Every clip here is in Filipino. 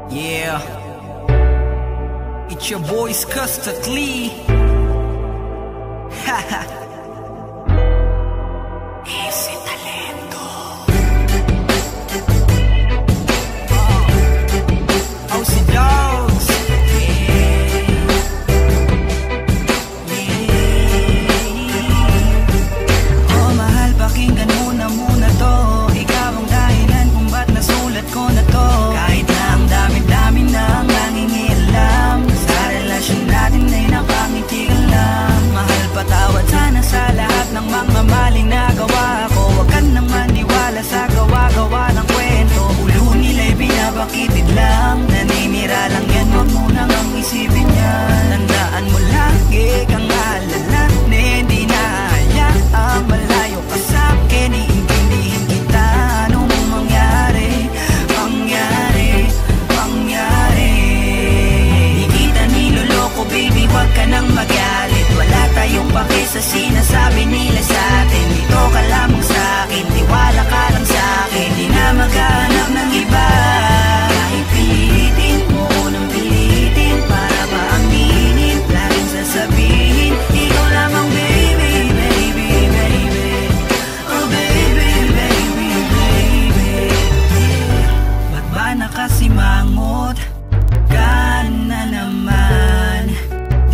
Yeah, it's your boys Custard Lee. Haha. Easy talento. Oh, si Dogs. Oh, mahal, pakinggan mo na muna to. Ikaw ang dahilan kung ba't nasulat ko na to. Kahit na ang dami-dami na ang nangingialam, sa relasyon natin ay nakangiti ka lang. Mahal, patawad sana sa lahat ng mga maling nagawa ko. Huwag ka nang maniwala sa gawa-gawa ng kwento. Ulo nila'y binabakitid lang, naninira lang yan, huwag mo nang ang isipin yan. Tandaan mo lagi kang alala, na hindi na hayaang malayo ka sa'kin. Iintindihin kita, anong mangyari, mangyari, mangyari. Di kita niloloko baby, huwag ka nang magalit. Wala tayong pake sa sinasabi nila sa'tin. Dito ka lamang sa'kin, tiwala ka lang sa'kin. Di na maghanap ng iba. Kahit pilitin mo ko nang pilitin, para ba aminin, laging sasabihin ikaw lamang baby, baby, baby. Oh baby, baby, baby. Ba't ba nakasimangot ka na naman?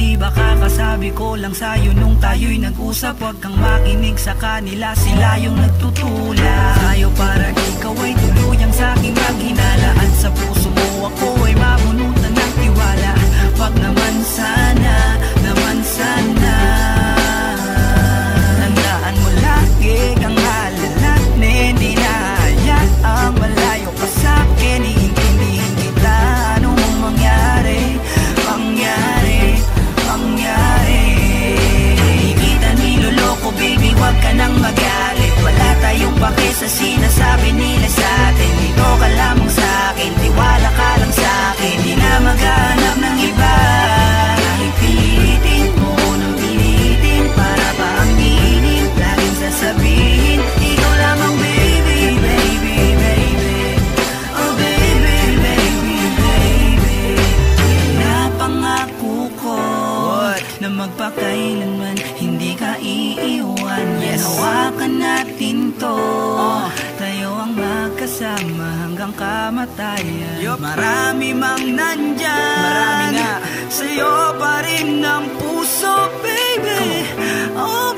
Di ba kakasabi ko lang sa'yo nung tayo'y nag-usap? Huwag kang makinig sa kanila, sila yung nagtutulak sa'yo para ikaw ay tuluyang sa'king maghinala. At sa puso mo ako ay mabunutan ng tiwala. Wag naman sana, naman sana. Tandaan mo lagi kang alala, na hindi na hayaang malayo ka sa'kin. Iintindihin kita, anong mangyari, mangyari, mangyari. Di kita niloloko baby, huwag ka nang magalit. Wala tayong pake sa sinasabi nila sa'tin. Dito ka lamang sa'kin, tiwala ka lang sa'kin. Di na maghanap ng iba. Kahit pilitin mo ko nang pilitin, para ba aminin, laging sasabihin ikaw lamang baby, baby, baby. Oh baby, baby, baby. Napangako ko na magpakailanman hindi ka iiwan. Yes, hawakan natin to, tayo ang magkasama hanggang kamatayan. Marami mang nandyan, marami nga, sa'yo pa rin ang puso baby. Oh